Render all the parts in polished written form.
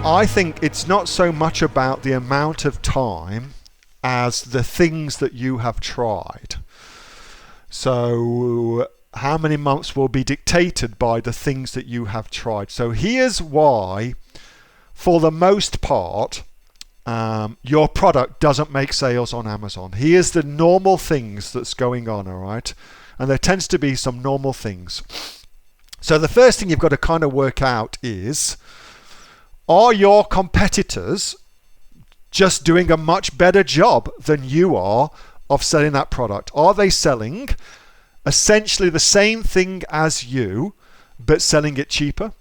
I think it's not so much about the amount of time as the things that you have tried. So how many months will be dictated by the things that you have tried. So here's why, for the most part, your product doesn't make sales on Amazon. Here's the normal things that's going on, all right? And there tends to be some normal things. So the first thing you've got to kind of work out is, are your competitors just doing a much better job than you are of selling that product? Are they selling essentially the same thing as you, but selling it cheaper,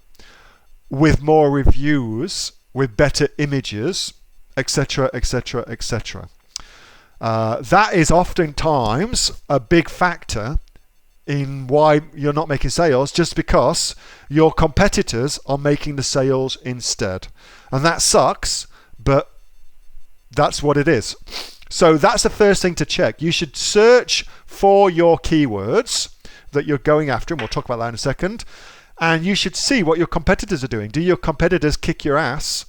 with more reviews, with better images, etc., etc., etc.? That is oftentimes a big factor in why you're not making sales, just because your competitors are making the sales instead. And that sucks, but that's what it is. So that's the first thing to check. You should search for your keywords that you're going after, and we'll talk about that in a second. And you should see what your competitors are doing. Do your competitors kick your ass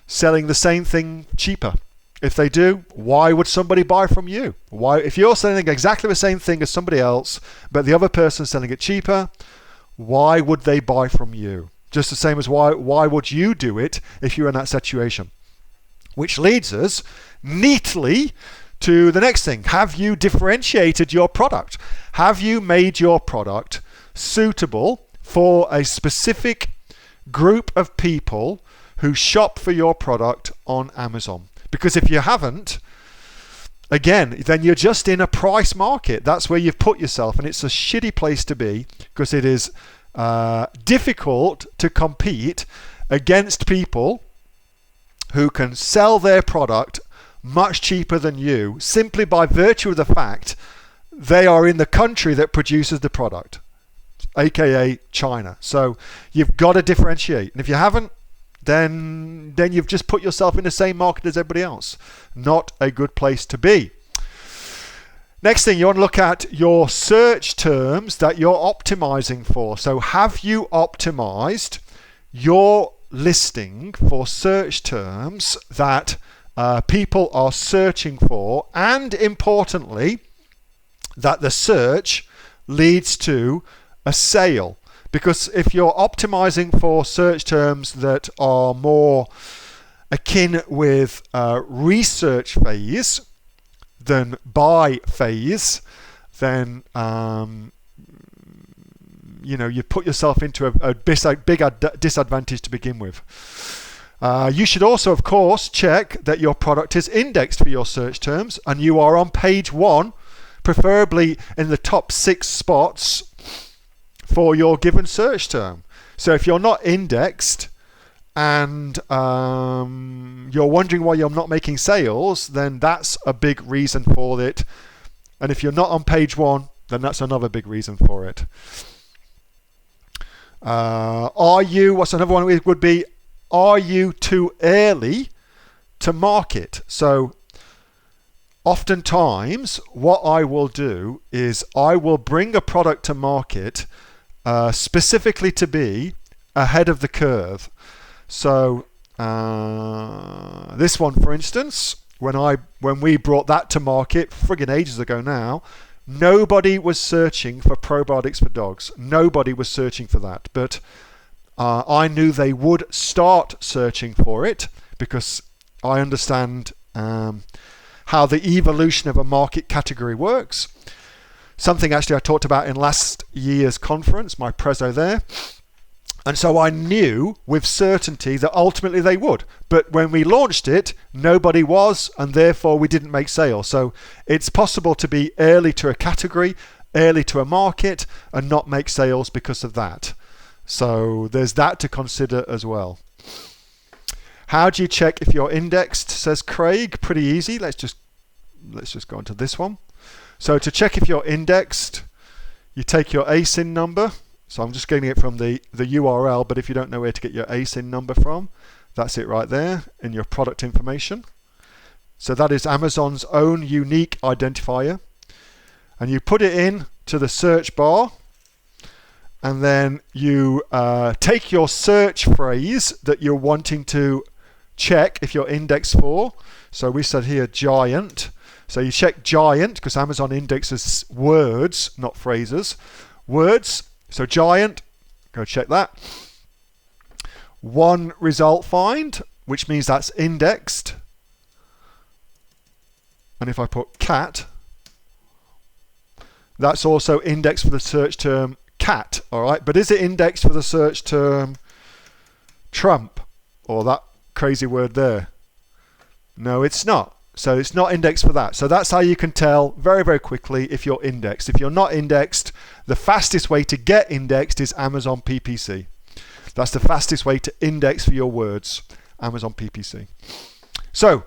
selling the same thing cheaper? If they do, why would somebody buy from you? Why, if you're selling exactly the same thing as somebody else, but the other person's selling it cheaper, why would they buy from you? Just the same as why would you do it if you're in that situation? Which leads us neatly to the next thing. Have you differentiated your product? Have you made your product suitable for a specific group of people who shop for your product on Amazon? Because if you haven't, again, then you're just in a price market. That's where you've put yourself, and it's a shitty place to be, because it is difficult to compete against people who can sell their product much cheaper than you, simply by virtue of the fact they are in the country that produces the product, aka China. So you've got to differentiate, and if you haven't, then you've just put yourself in the same market as everybody else. Not a good place to be. Next thing, you want to look at your search terms that you're optimizing for. So have you optimized your listing for search terms that people are searching for, and importantly, that the search leads to a sale? Because if you're optimizing for search terms that are more akin with research phase than buy phase, then you put yourself into a big disadvantage to begin with. You should also, of course, check that your product is indexed for your search terms and you are on page 1, preferably in the top 6 spots for your given search term. So if you're not indexed and you're wondering why you're not making sales, then that's a big reason for it. And if you're not on page 1, then that's another big reason for it. What's another one would be, are you too early to market? So oftentimes what I will do is I will bring a product to market specifically to be ahead of the curve. So this one, for instance, when we brought that to market friggin' ages ago now, nobody was searching for probiotics for dogs. Nobody was searching for that. But I knew they would start searching for it, because I understand how the evolution of a market category works. Something actually I talked about in last year's conference, my prezo there. And so I knew with certainty that ultimately they would. But when we launched it, nobody was, and therefore we didn't make sales. So it's possible to be early to a category, early to a market, and not make sales because of that. So there's that to consider as well. How do you check if you're indexed, says Craig? Pretty easy. Let's just go on to this one. So to check if you're indexed, you take your ASIN number. So I'm just getting it from the URL, but if you don't know where to get your ASIN number from, that's it right there in your product information. So that is Amazon's own unique identifier. And you put it in to the search bar, and then you take your search phrase that you're wanting to check if you're indexed for. So we said here giant. So you check giant because Amazon indexes words, not phrases. Words. So giant, go check that. One result find, which means that's indexed. And if I put cat, that's also indexed for the search term cat, all right? But is it indexed for the search term Trump or that crazy word there? No, it's not. So it's not indexed for that. So that's how you can tell very, very quickly if you're indexed. If you're not indexed, the fastest way to get indexed is Amazon PPC. That's the fastest way to index for your words, Amazon PPC. So,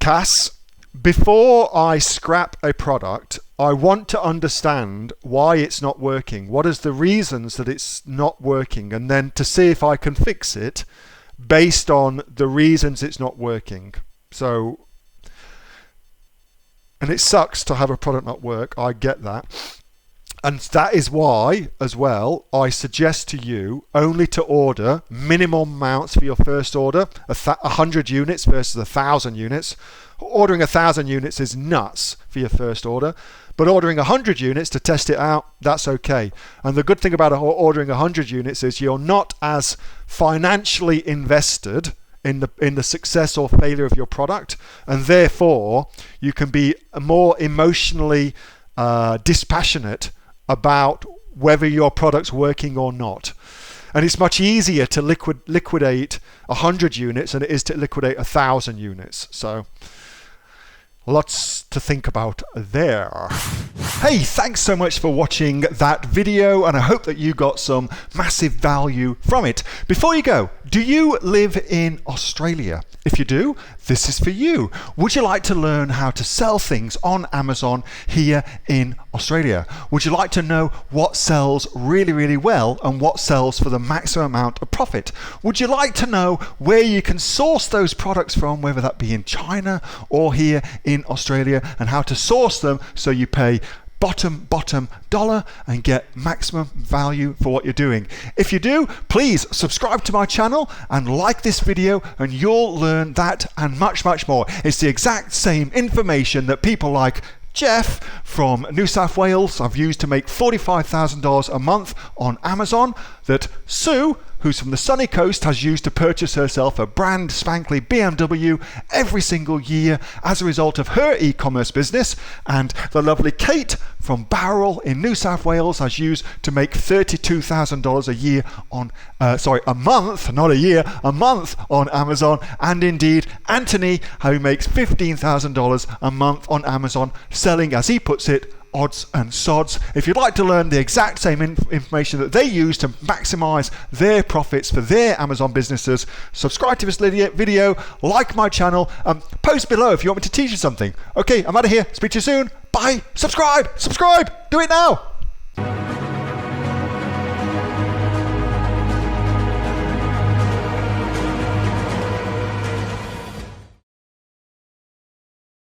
Cass, before I scrap a product, I want to understand why it's not working. What is the reasons that it's not working? And then to see if I can fix it based on the reasons it's not working. So, and it sucks to have a product not work. I get that. And that is why, as well, I suggest to you only to order minimum amounts for your first order, 100 units versus 1,000 units. Ordering 1,000 units is nuts for your first order, but ordering 100 units to test it out, that's okay. And the good thing about ordering 100 units is you're not as financially invested in the success or failure of your product, and therefore you can be more emotionally dispassionate about whether your product's working or not. And it's much easier to liquidate 100 units than it is to liquidate 1,000 units. So lots to think about there. Hey, thanks so much for watching that video, and I hope that you got some massive value from it. Before you go, do you live in Australia? If you do, this is for you. Would you like to learn how to sell things on Amazon here in Australia? Would you like to know what sells really, really well and what sells for the maximum amount of profit? Would you like to know where you can source those products from, whether that be in China or here in Australia, and how to source them so you pay bottom dollar and get maximum value for what you're doing? If you do, please subscribe to my channel and like this video, and you'll learn that and much more. It's the exact same information that people like Jeff from New South Wales have used to make $45,000 a month on Amazon, that Sue, who's from the sunny coast, has used to purchase herself a brand spankly BMW every single year as a result of her e-commerce business, and the lovely Kate from Bowral in New South Wales has used to make $32,000 a year on, a month, not a year, a month on Amazon, and indeed Anthony, who makes $15,000 a month on Amazon, selling, as he puts it, odds and sods. If you'd like to learn the exact same information that they use to maximize their profits for their Amazon businesses, subscribe to this video, like my channel, post below if you want me to teach you something. Okay, I'm out of here. Speak to you soon. Bye. Subscribe. Do it now.